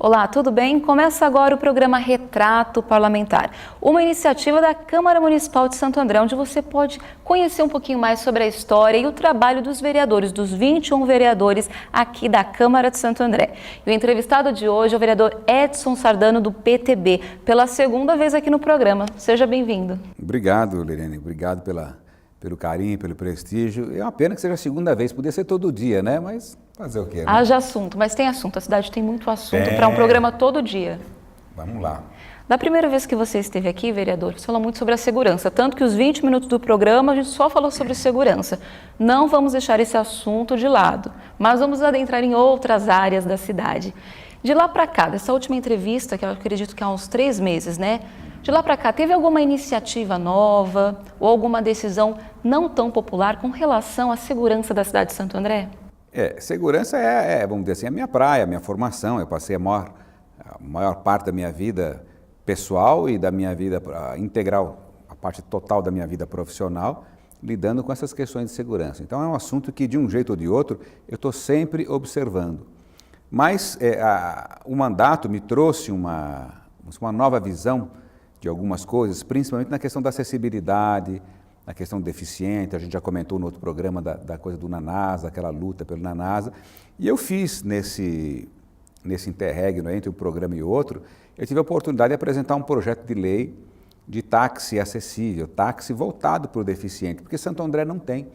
Olá, tudo bem? Começa agora o programa Retrato Parlamentar, uma iniciativa da Câmara Municipal de Santo André, onde você pode conhecer um pouquinho mais sobre a história e o trabalho dos vereadores, dos 21 vereadores aqui da Câmara de Santo André. E o entrevistado de hoje é o vereador Edson Sardano, do PTB, pela segunda vez aqui no programa. Seja bem-vindo. Obrigado, Lirene. Obrigado pelo carinho, pelo prestígio. É uma pena que seja a segunda vez, podia ser todo dia, né? Mas fazer o quê? Né? Haja assunto, mas tem assunto. A cidade tem muito assunto para um programa todo dia. Vamos lá. Da primeira vez que você esteve aqui, vereador, você falou muito sobre a segurança, tanto que os 20 minutos do programa a gente só falou sobre segurança. Não vamos deixar esse assunto de lado, mas vamos adentrar em outras áreas da cidade. De lá para cá, dessa última entrevista, que eu acredito que há uns 3 meses, né? De lá para cá, teve alguma iniciativa nova ou alguma decisão não tão popular com relação à segurança da cidade de Santo André? Segurança vamos dizer assim, a minha praia, a minha formação. Eu passei a maior parte da minha vida pessoal e da minha vida integral, a parte total da minha vida profissional, lidando com essas questões de segurança. Então é um assunto que, de um jeito ou de outro, eu estou sempre observando. Mas o mandato me trouxe uma nova visão de algumas coisas, principalmente na questão da acessibilidade, na questão do deficiente. A gente já comentou no outro programa da coisa do Nanasa, aquela luta pelo Nanasa. E eu fiz nesse interregno entre um programa e outro, eu tive a oportunidade de apresentar um projeto de lei de táxi acessível, táxi voltado para o deficiente, porque Santo André não tem.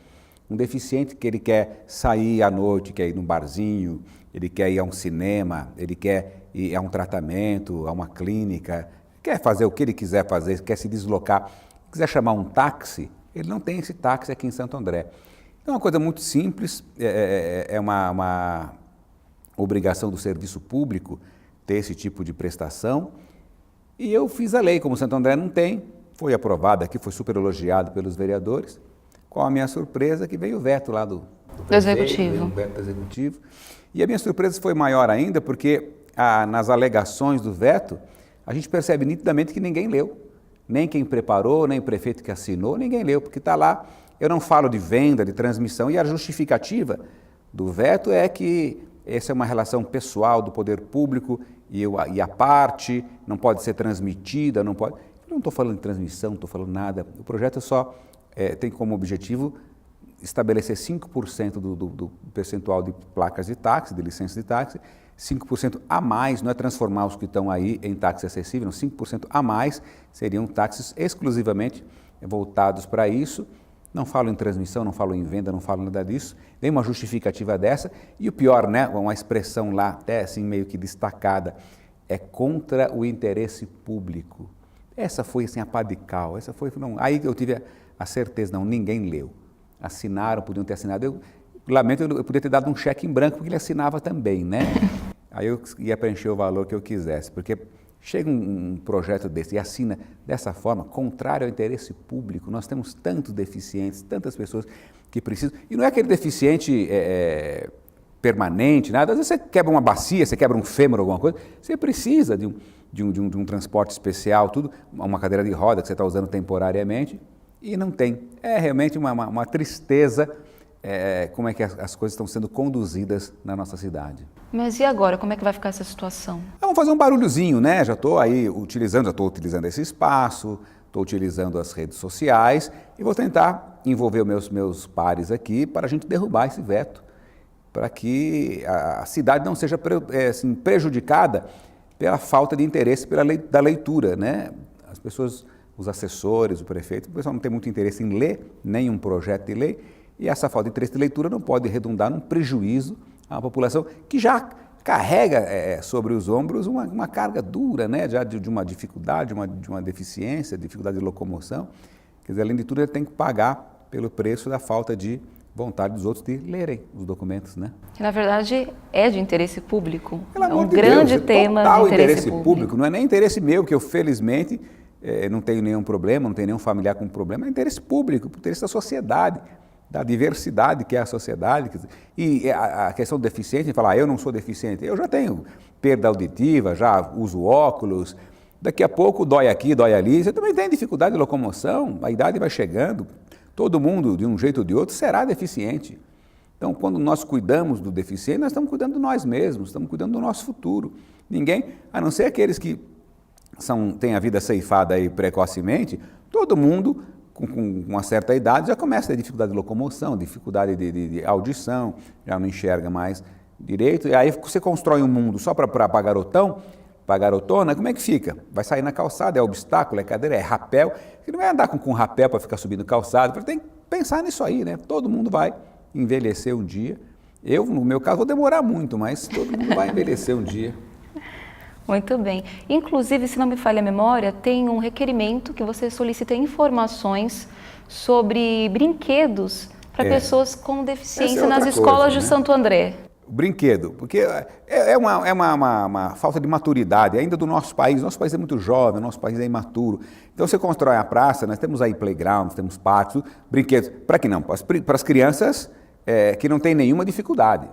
Um deficiente que ele quer sair à noite, quer ir num barzinho, ele quer ir a um cinema, ele quer ir a um tratamento, a uma clínica, quer fazer o que ele quiser fazer, quer se deslocar, quiser chamar um táxi, ele não tem esse táxi aqui em Santo André. Então é uma coisa muito simples, é uma obrigação do serviço público ter esse tipo de prestação. E eu fiz a lei, como Santo André não tem, foi aprovada aqui, foi super elogiado pelos vereadores. Qual a minha surpresa? Que veio o veto lá do Executivo. Veio um veto do Executivo. E a minha surpresa foi maior ainda, porque nas alegações do veto, a gente percebe nitidamente que ninguém leu. Nem quem preparou, nem o prefeito que assinou, ninguém leu, porque está lá. Eu não falo de venda, de transmissão, e a justificativa do veto é que essa é uma relação pessoal do poder público e a parte não pode ser transmitida, não pode... Eu não estou falando de transmissão, não estou falando nada. O projeto só tem como objetivo estabelecer 5% do percentual de placas de táxi, de licença de táxi, 5% a mais, não é transformar os que estão aí em táxi acessível, não, 5% a mais seriam táxis exclusivamente voltados para isso. Não falo em transmissão, não falo em venda, não falo nada disso. Vem uma justificativa dessa e o pior, né, uma expressão lá até assim meio que destacada, é contra o interesse público. Essa foi assim a pá de cal, aí eu tive a certeza, não, ninguém leu. Assinaram, podiam ter assinado. Eu lamento, eu podia ter dado um cheque em branco porque ele assinava também, né? Aí eu ia preencher o valor que eu quisesse, porque chega um projeto desse e assina dessa forma, contrário ao interesse público. Nós temos tantos deficientes, tantas pessoas que precisam, e não é aquele deficiente permanente, nada. Às vezes você quebra uma bacia, você quebra um fêmur, alguma coisa, você precisa de um transporte especial, tudo, uma cadeira de roda que você está usando temporariamente, e não tem. É realmente uma tristeza como é que as coisas estão sendo conduzidas na nossa cidade. Mas e agora, como é que vai ficar essa situação? Vamos fazer um barulhozinho, né? Já estou utilizando esse espaço, estou utilizando as redes sociais e vou tentar envolver meus pares aqui para a gente derrubar esse veto, para que a cidade não seja prejudicada pela falta de interesse da leitura, né? As pessoas, os assessores, o prefeito, o pessoal não tem muito interesse em ler nenhum projeto de lei, e essa falta de interesse de leitura não pode redundar num prejuízo à população que já carrega sobre os ombros uma carga dura, né? Já de uma dificuldade, de uma deficiência, dificuldade de locomoção. Quer dizer, além de tudo, ele tem que pagar pelo preço da falta de vontade dos outros de lerem os documentos, né? Que, na verdade, é de interesse público. É um grande tema de interesse público. Não é nem interesse meu, que eu, felizmente, não tenho nenhum problema, não tenho nenhum familiar com problema, é interesse público, interesse da sociedade, da diversidade que é a sociedade. E a questão do deficiente, falar, eu não sou deficiente, eu já tenho perda auditiva, já uso óculos, daqui a pouco dói aqui, dói ali, você também tem dificuldade de locomoção, a idade vai chegando, todo mundo, de um jeito ou de outro, será deficiente. Então, quando nós cuidamos do deficiente, nós estamos cuidando de nós mesmos, estamos cuidando do nosso futuro. Ninguém, a não ser aqueles que têm a vida ceifada aí precocemente, todo mundo com uma certa idade já começa a ter dificuldade de locomoção, dificuldade de audição, já não enxerga mais direito, e aí você constrói um mundo só para garotão, para garotona, como é que fica? Vai sair na calçada, é obstáculo, é cadeira, é rapel, você não vai andar com rapel para ficar subindo calçada, tem que pensar nisso aí, né? Todo mundo vai envelhecer um dia, eu, no meu caso, vou demorar muito, mas todo mundo vai envelhecer um dia. Muito bem. Inclusive, se não me falha a memória, tem um requerimento que você solicita informações sobre brinquedos para pessoas com deficiência nas escolas de Santo André. O brinquedo, porque é uma falta de maturidade ainda do nosso país. Nosso país é muito jovem, nosso país é imaturo. Então você constrói a praça, nós temos aí playgrounds, temos pátios, brinquedos. Para que não? Para as crianças que não têm nenhuma dificuldade.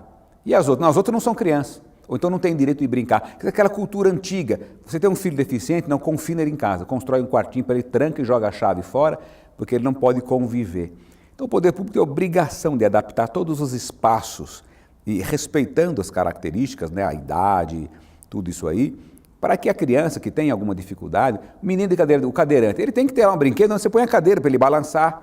E as outras? Não, as outras não são crianças. Ou então não tem direito de brincar. Aquela cultura antiga, você tem um filho deficiente, não confina ele em casa, constrói um quartinho para ele, tranca e joga a chave fora, porque ele não pode conviver. Então o poder público tem a obrigação de adaptar todos os espaços, e respeitando as características, né, a idade, tudo isso aí, para que a criança que tem alguma dificuldade, o menino de cadeira, o cadeirante, ele tem que ter um brinquedo onde você põe a cadeira para ele balançar,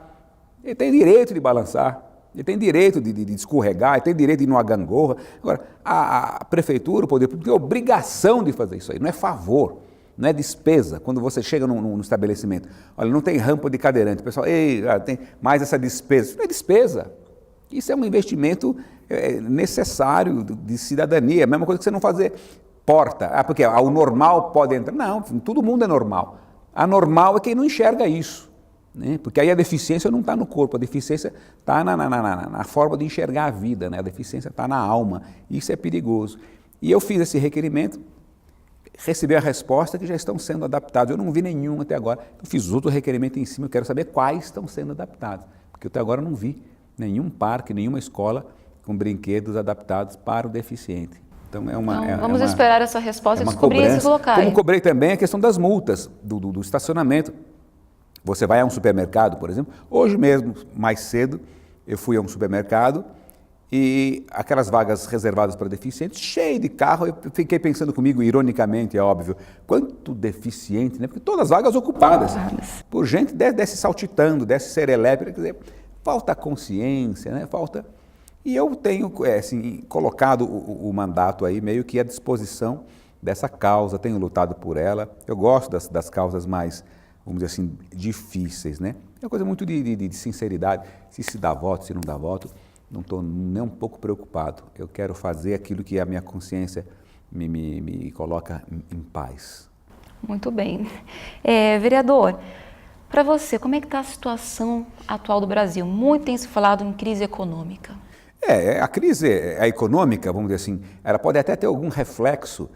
ele tem direito de balançar. Ele tem direito de escorregar, ele tem direito de ir numa gangorra. Agora, a prefeitura, o poder público, tem obrigação de fazer isso aí, não é favor, não é despesa. Quando você chega num estabelecimento, olha, não tem rampa de cadeirante, o pessoal, tem mais essa despesa. Isso não é despesa, isso é um investimento necessário de cidadania, a mesma coisa que você não fazer porta, porque o normal pode entrar. Não, todo mundo é normal. Anormal é quem não enxerga isso. Né? Porque aí a deficiência não está no corpo, a deficiência está na forma de enxergar a vida, né? A deficiência está na alma, isso é perigoso. E eu fiz esse requerimento, recebi a resposta que já estão sendo adaptados, eu não vi nenhum até agora, eu fiz outro requerimento em cima, eu quero saber quais estão sendo adaptados, porque até agora eu não vi nenhum parque, nenhuma escola com brinquedos adaptados para o deficiente. Então vamos esperar essa resposta e descobrir esses locais. Como cobrei também a questão das multas, do estacionamento. Você vai a um supermercado, por exemplo, hoje mesmo, mais cedo, eu fui a um supermercado e aquelas vagas reservadas para deficientes, cheio de carro, eu fiquei pensando comigo, ironicamente, é óbvio, quanto deficiente, né? Porque todas as vagas ocupadas, por gente desce saltitando, desce serelepe, quer dizer, falta consciência, né? Falta... E eu tenho assim, colocado o mandato aí meio que à disposição dessa causa, tenho lutado por ela, eu gosto das causas mais, vamos dizer assim, difíceis, né? É uma coisa muito de sinceridade, se dá voto, se não dá voto, não estou nem um pouco preocupado. Eu quero fazer aquilo que a minha consciência me coloca em paz. Muito bem. Vereador, para você, como é que está a situação atual do Brasil? Muito tem se falado em crise econômica. A crise econômica, vamos dizer assim, ela pode até ter algum reflexo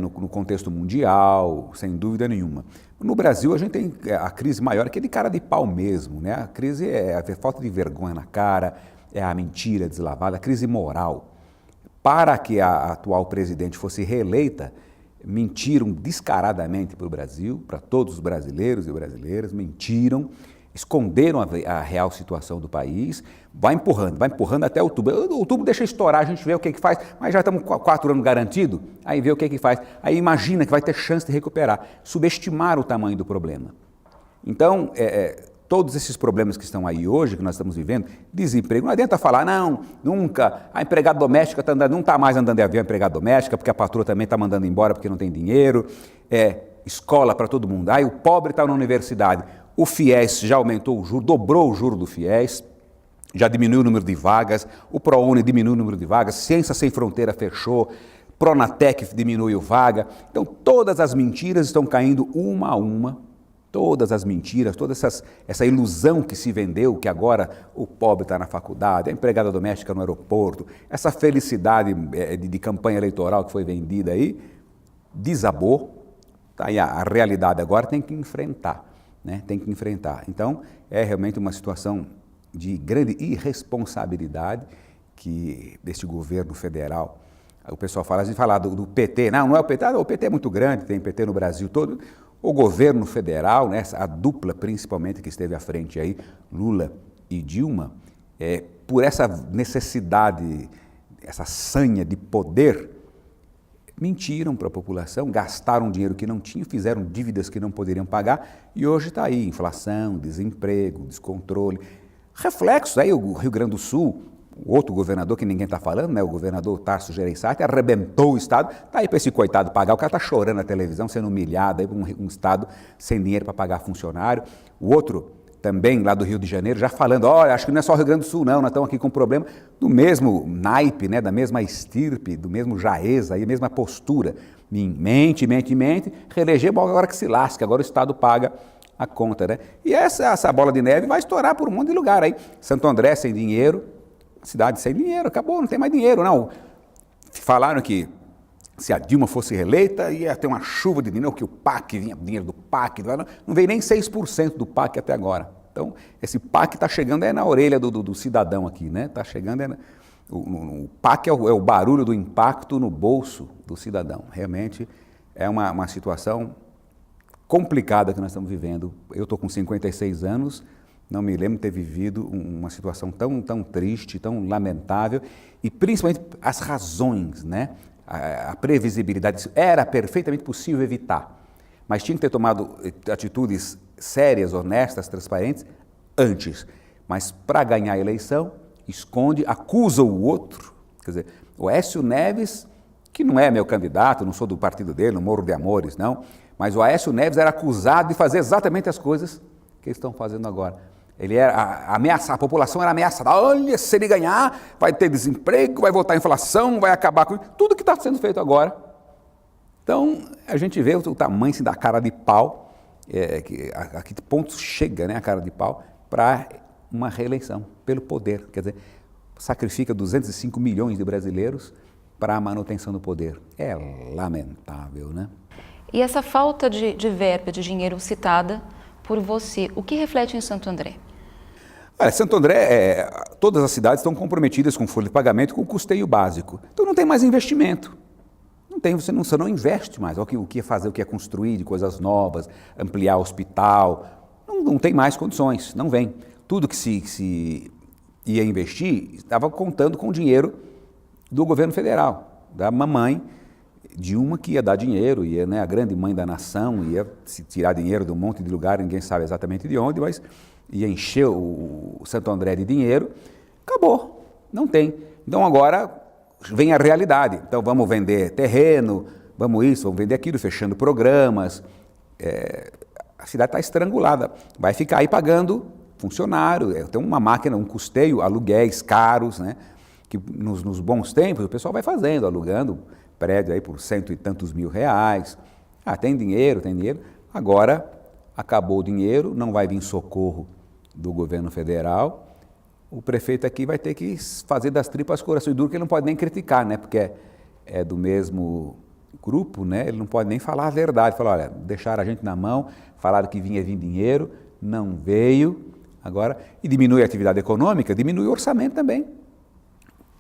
no contexto mundial, sem dúvida nenhuma. No Brasil, a gente tem a crise maior, que é de cara de pau mesmo, né? A crise é a falta de vergonha na cara, é a mentira deslavada, a crise moral. Para que a atual presidente fosse reeleita, mentiram descaradamente para o Brasil, para todos os brasileiros e brasileiras, mentiram, esconderam a real situação do país, vai empurrando até outubro. Outubro deixa estourar, a gente vê o que faz, mas já estamos com 4 anos garantido, aí vê o que faz. Aí imagina que vai ter chance de recuperar, subestimar o tamanho do problema. Então, todos esses problemas que estão aí hoje, que nós estamos vivendo, desemprego, não adianta falar, não, nunca, a empregada doméstica não está mais andando de avião, a empregada doméstica, porque a patroa também está mandando embora porque não tem dinheiro, escola para todo mundo, aí o pobre está na universidade, o FIES já aumentou o juro, dobrou o juro do FIES, já diminuiu o número de vagas, o ProUni diminuiu o número de vagas, Ciência Sem Fronteira fechou, Pronatec diminuiu vaga. Então, todas as mentiras estão caindo uma a uma, todas as mentiras, toda essa ilusão que se vendeu, que agora o pobre está na faculdade, a empregada doméstica no aeroporto, essa felicidade de campanha eleitoral que foi vendida aí, desabou, tá? E a realidade agora tem que enfrentar. Né? Tem que enfrentar. Então, é realmente uma situação de grande irresponsabilidade deste governo federal. O pessoal fala, a gente fala do PT, não é o PT, o PT é muito grande, tem PT no Brasil todo. O governo federal, né, a dupla principalmente que esteve à frente aí, Lula e Dilma, por essa necessidade, essa sanha de poder, mentiram para a população, gastaram dinheiro que não tinham, fizeram dívidas que não poderiam pagar e hoje está aí inflação, desemprego, descontrole. Reflexos, aí o Rio Grande do Sul, o outro governador que ninguém está falando, né, o governador Tarso Gereissati, arrebentou o Estado, está aí para esse coitado pagar, o cara está chorando na televisão, sendo humilhado, aí um Estado sem dinheiro para pagar funcionário. O outro, também lá do Rio de Janeiro, já falando, olha, acho que não é só o Rio Grande do Sul não, nós estamos aqui com um problema do mesmo naipe, né, da mesma estirpe, do mesmo jaez, aí, a mesma postura. Mente, reelegemos agora que se lasca, agora o Estado paga a conta, né? E essa bola de neve vai estourar por um monte de lugar aí. Santo André sem dinheiro, cidade sem dinheiro, acabou, não tem mais dinheiro, não. Falaram que se a Dilma fosse reeleita, ia ter uma chuva de dinheiro, que o PAC, vinha dinheiro do PAC, não veio nem 6% do PAC até agora. Então, esse PAC está chegando na orelha do cidadão aqui, né? Está chegando, o PAC é o barulho do impacto no bolso do cidadão. Realmente é uma situação complicada que nós estamos vivendo. Eu estou com 56 anos, não me lembro de ter vivido uma situação tão triste, tão lamentável, e principalmente as razões, né? A previsibilidade, era perfeitamente possível evitar, mas tinha que ter tomado atitudes sérias, honestas, transparentes, antes. Mas para ganhar a eleição, esconde, acusa o outro. Quer dizer, o Aécio Neves, que não é meu candidato, não sou do partido dele, não morro de amores, não, mas o Aécio Neves era acusado de fazer exatamente as coisas que eles estão fazendo agora. Ele era a população era ameaçada. Olha, se ele ganhar, vai ter desemprego, vai voltar a inflação, vai acabar com tudo que está sendo feito agora. Então, a gente vê o tamanho da cara de pau, a que ponto chega, né, a cara de pau para uma reeleição, pelo poder. Quer dizer, sacrifica 205 milhões de brasileiros para a manutenção do poder. É lamentável, né? E essa falta de verba, de dinheiro citada por você, o que reflete em Santo André? Olha, Santo André, todas as cidades estão comprometidas com folha de pagamento, com o custeio básico. Então não tem mais investimento. Não tem, você não investe mais. O que é fazer, o que é construir de coisas novas, ampliar o hospital. Não tem mais condições, não vem. Tudo que se ia investir estava contando com o dinheiro do governo federal, da mamãe Dilma, que ia dar dinheiro, ia, né, a grande mãe da nação, ia se tirar dinheiro de um monte de lugar, ninguém sabe exatamente de onde, mas ia encher o Santo André de dinheiro. Acabou, não tem. Então agora vem a realidade. Então vamos vender terreno, vamos vender aquilo, fechando programas. A cidade está estrangulada, vai ficar aí pagando funcionário, tem uma máquina, um custeio, aluguéis caros, né, que nos bons tempos o pessoal vai fazendo, alugando prédio aí por cento e tantos mil reais. Tem dinheiro. Agora acabou o dinheiro, não vai vir socorro do governo federal. O prefeito aqui vai ter que fazer das tripas coração e duro, que ele não pode nem criticar, né? Porque é do mesmo grupo, né? Ele não pode nem falar a verdade. Falar, olha, deixaram a gente na mão, falaram que vinha vir dinheiro, não veio. Agora, e diminui a atividade econômica, diminui o orçamento também.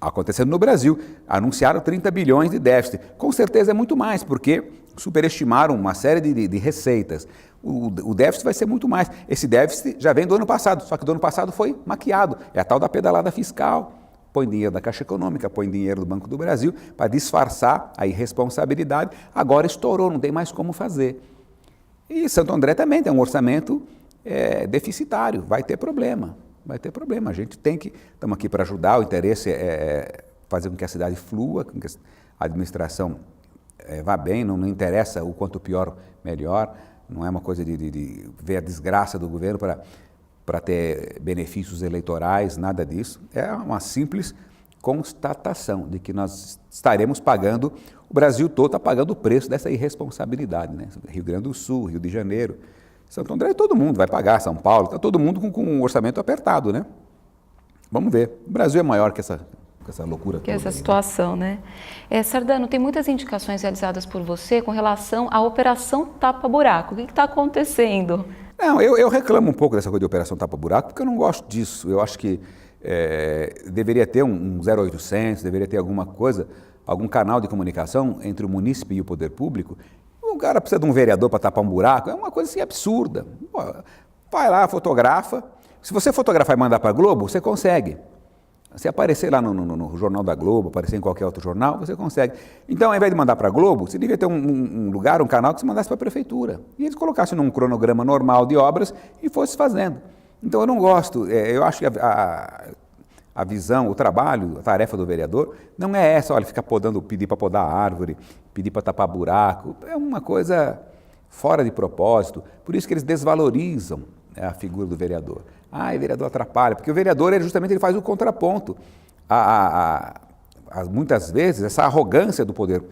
Acontecendo no Brasil, anunciaram 30 bilhões de déficit. Com certeza é muito mais, porque superestimaram uma série de receitas. O déficit vai ser muito mais. Esse déficit já vem do ano passado, só que do ano passado foi maquiado. É a tal da pedalada fiscal. Põe dinheiro da Caixa Econômica, põe dinheiro do Banco do Brasil para disfarçar a irresponsabilidade. Agora estourou, não tem mais como fazer. E Santo André também tem um orçamento deficitário, vai ter problema. A gente estamos aqui para ajudar, o interesse é fazer com que a cidade flua, com que a administração vá bem, não interessa o quanto pior, melhor, não é uma coisa de ver a desgraça do governo para ter benefícios eleitorais, nada disso. É uma simples constatação de que nós estaremos pagando, o Brasil todo está pagando o preço dessa irresponsabilidade, né? Rio Grande do Sul, Rio de Janeiro, Santo André, todo mundo vai pagar, São Paulo, está todo mundo com um orçamento apertado, né? Vamos ver. O Brasil é maior que essa loucura toda. Que essa situação, né? Sardano, tem muitas indicações realizadas por você com relação à Operação Tapa Buraco. O que está acontecendo? Não, eu reclamo um pouco dessa coisa de Operação Tapa Buraco, porque eu não gosto disso. Eu acho que deveria ter um 0800, deveria ter alguma coisa, algum canal de comunicação entre o munícipe e o poder público. O cara precisa de um vereador para tapar um buraco, é uma coisa assim absurda. Vai lá, fotografa. Se você fotografar e mandar para a Globo, você consegue. Se aparecer lá no Jornal da Globo, aparecer em qualquer outro jornal, você consegue. Então, ao invés de mandar para a Globo, você devia ter um lugar, um canal que você mandasse para a prefeitura. E eles colocassem num cronograma normal de obras e fosse fazendo. Então, eu não gosto, eu acho que a visão, o trabalho, a tarefa do vereador não é essa, olha, ficar pedir para podar a árvore, pedir para tapar buraco. É uma coisa fora de propósito. Por isso que eles desvalorizam a figura do vereador. O vereador atrapalha, porque o vereador ele faz o contraponto. Muitas vezes, essa arrogância do poder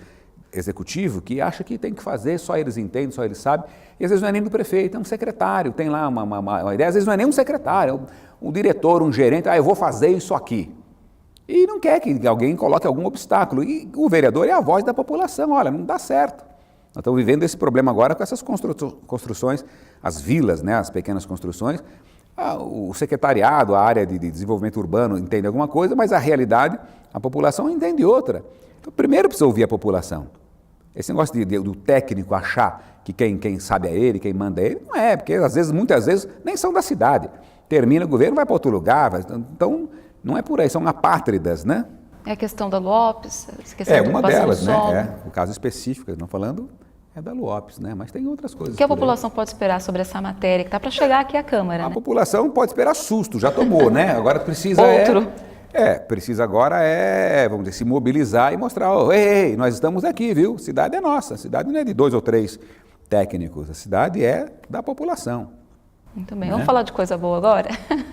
executivo, que acha que tem que fazer, só eles entendem, só eles sabem, e às vezes não é nem do prefeito, é um secretário, tem lá uma ideia, às vezes não é nem um secretário, é um diretor, um gerente, eu vou fazer isso aqui. E não quer que alguém coloque algum obstáculo. E o vereador é a voz da população, olha, não dá certo. Nós estamos vivendo esse problema agora com essas construções, as vilas, né, as pequenas construções. O secretariado, a área de desenvolvimento urbano entende alguma coisa, mas a realidade, a população entende outra. Então, primeiro precisa ouvir a população. Esse negócio do técnico achar que quem sabe é ele, quem manda é ele, não é, porque muitas vezes, nem são da cidade. Termina o governo, vai para outro lugar, então não é por aí, são apátridas, né? É a questão da Luopes, a questão uma delas, né? O caso específico, não falando, é da Luopes, né? Mas tem outras coisas. O que a população pode esperar sobre essa matéria que está para chegar aqui à Câmara? A né? população pode esperar susto, já tomou, né? Agora precisa precisa agora vamos dizer, se mobilizar e mostrar, ei, nós estamos aqui, viu? Cidade é nossa, a cidade não é de 2 ou 3 técnicos, a cidade é da população. Muito bem, vamos falar de coisa boa agora?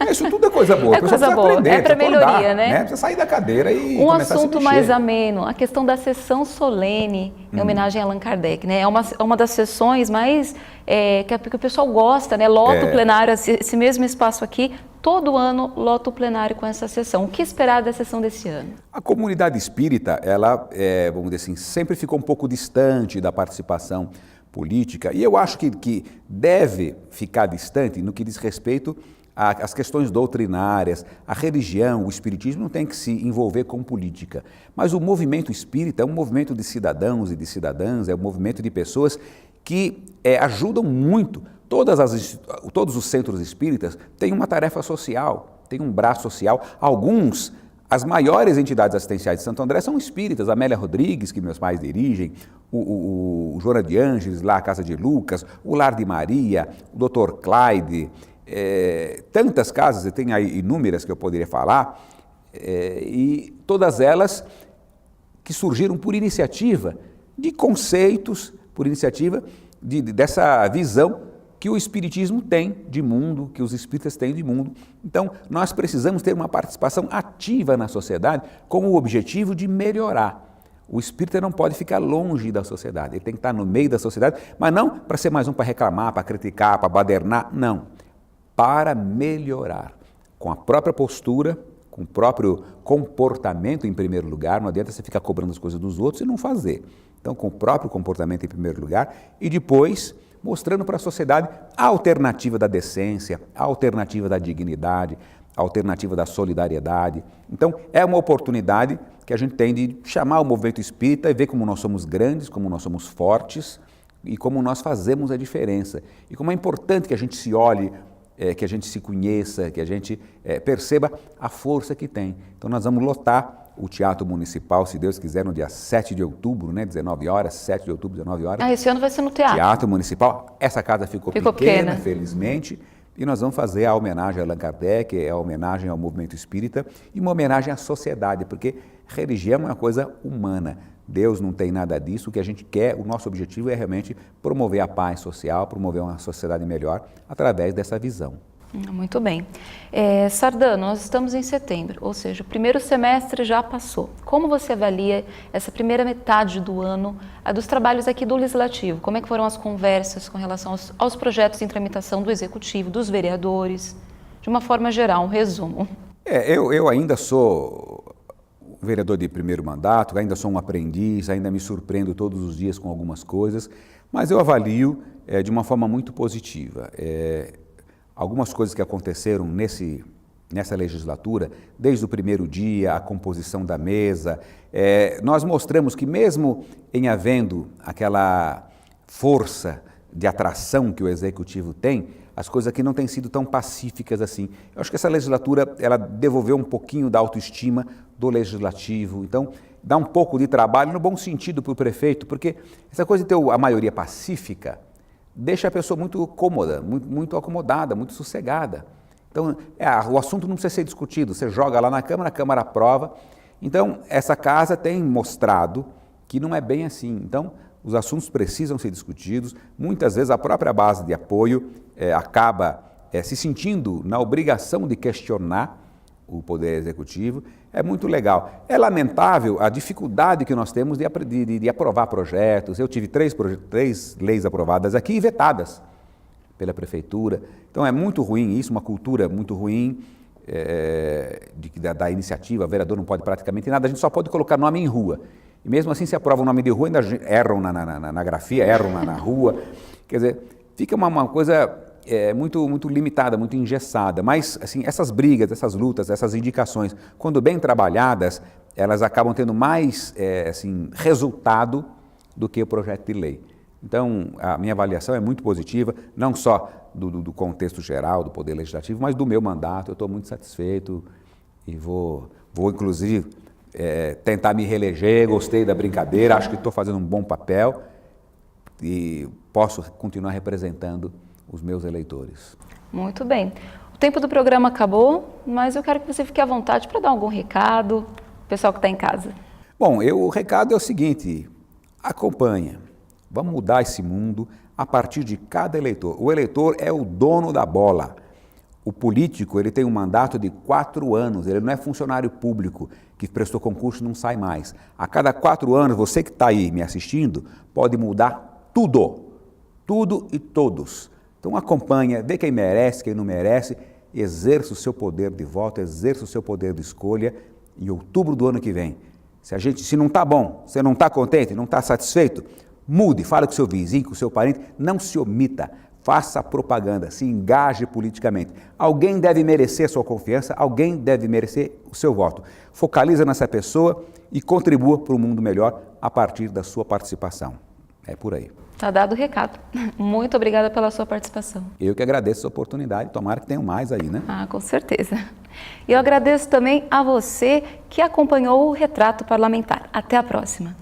Isso tudo é coisa boa. É coisa boa, aprender, é para melhoria, né? Precisa sair da cadeira e um começar assunto a se mais ameno, a questão da sessão solene em homenagem a Allan Kardec, né? É uma das sessões mais que o pessoal gosta, né? Lota o plenário, esse mesmo espaço aqui, todo ano lota o plenário com essa sessão. O que esperar da sessão desse ano? A comunidade espírita, ela, vamos dizer assim, sempre ficou um pouco distante da participação política, e eu acho que deve ficar distante no que diz respeito às questões doutrinárias. A religião, o espiritismo não tem que se envolver com política, mas o movimento espírita é um movimento de cidadãos e de cidadãs, é um movimento de pessoas que ajudam muito. Todos os centros espíritas têm uma tarefa social, têm um braço social. As maiores entidades assistenciais de Santo André são espíritas, a Amélia Rodrigues, que meus pais dirigem, o Joana de Ângeles, lá a Casa de Lucas, o Lar de Maria, o Dr. Clyde, tantas casas, e tem aí inúmeras que eu poderia falar, e todas elas que surgiram por iniciativa de conceitos, por iniciativa dessa visão que o espiritismo tem de mundo, que os espíritas têm de mundo. Então, nós precisamos ter uma participação ativa na sociedade com o objetivo de melhorar. O espírita não pode ficar longe da sociedade, ele tem que estar no meio da sociedade, mas não para ser mais um para reclamar, para criticar, para badernar, não. Para melhorar, com a própria postura, com o próprio comportamento em primeiro lugar. Não adianta você ficar cobrando as coisas dos outros e não fazer. Então, com o próprio comportamento em primeiro lugar e depois mostrando para a sociedade a alternativa da decência, a alternativa da dignidade, a alternativa da solidariedade. Então, é uma oportunidade que a gente tem de chamar o movimento espírita e ver como nós somos grandes, como nós somos fortes e como nós fazemos a diferença. E como é importante que a gente se olhe, que a gente se conheça, que a gente perceba a força que tem. Então, nós vamos lotar o Teatro Municipal, se Deus quiser, no dia 7 de outubro, né, 19 horas, 7 de outubro, 19 horas. Esse ano vai ser no teatro. Teatro Municipal. Essa casa ficou pequena, felizmente, e nós vamos fazer a homenagem a Allan Kardec, a homenagem ao movimento espírita e uma homenagem à sociedade, porque religião é uma coisa humana. Deus não tem nada disso. O que a gente quer, o nosso objetivo é realmente promover a paz social, promover uma sociedade melhor através dessa visão. Muito bem. Sardano, nós estamos em setembro, ou seja, o primeiro semestre já passou. Como você avalia essa primeira metade do ano dos trabalhos aqui do Legislativo? Como é que foram as conversas com relação aos projetos em tramitação do Executivo, dos vereadores? De uma forma geral, um resumo. Eu ainda sou vereador de primeiro mandato, ainda sou um aprendiz, ainda me surpreendo todos os dias com algumas coisas, mas eu avalio de uma forma muito positiva. Algumas coisas que aconteceram nessa legislatura, desde o primeiro dia, a composição da mesa, nós mostramos que mesmo em havendo aquela força de atração que o Executivo tem, as coisas aqui não têm sido tão pacíficas assim. Eu acho que essa legislatura, ela devolveu um pouquinho da autoestima do legislativo, então dá um pouco de trabalho no bom sentido para o prefeito, porque essa coisa de ter a maioria pacífica deixa a pessoa muito cômoda, muito acomodada, muito sossegada. Então, o assunto não precisa ser discutido, você joga lá na Câmara, a Câmara aprova. Então, essa casa tem mostrado que não é bem assim. Então, os assuntos precisam ser discutidos. Muitas vezes a própria base de apoio acaba se sentindo na obrigação de questionar o Poder Executivo. É muito legal. É lamentável a dificuldade que nós temos de aprovar projetos. Eu tive três leis aprovadas aqui e vetadas pela Prefeitura. Então é muito ruim isso, uma cultura muito ruim da iniciativa. O vereador não pode praticamente nada, a gente só pode colocar nome em rua. E mesmo assim, se aprova o nome de rua, ainda erram na grafia, erram na rua. Quer dizer, fica uma coisa muito limitada, muito engessada. Mas, assim, essas brigas, essas lutas, essas indicações, quando bem trabalhadas, elas acabam tendo mais resultado do que o projeto de lei. Então, a minha avaliação é muito positiva, não só do contexto geral, do Poder Legislativo, mas do meu mandato. Eu estou muito satisfeito e vou inclusive, tentar me reeleger. Gostei da brincadeira, acho que estou fazendo um bom papel e posso continuar representando os meus eleitores. Muito bem. O tempo do programa acabou, mas eu quero que você fique à vontade para dar algum recado, pessoal que está em casa. Bom, o recado é o seguinte: acompanha. Vamos mudar esse mundo a partir de cada eleitor. O eleitor é o dono da bola. O político, ele tem um mandato de 4 anos, ele não é funcionário público que prestou concurso e não sai mais. A cada 4 anos, você que está aí me assistindo, pode mudar tudo e todos. Então acompanha, vê quem merece, quem não merece, exerça o seu poder de voto, exerça o seu poder de escolha em outubro do ano que vem. Se não está bom, você não está contente, não está satisfeito, mude, fale com o seu vizinho, com o seu parente, não se omita, faça propaganda, se engaje politicamente. Alguém deve merecer a sua confiança, alguém deve merecer o seu voto. Focaliza nessa pessoa e contribua para um mundo melhor a partir da sua participação. É por aí. Está dado o recado. Muito obrigada pela sua participação. Eu que agradeço a oportunidade, tomara que tenham mais aí, né? Com certeza. E eu agradeço também a você que acompanhou o Retrato Parlamentar. Até a próxima.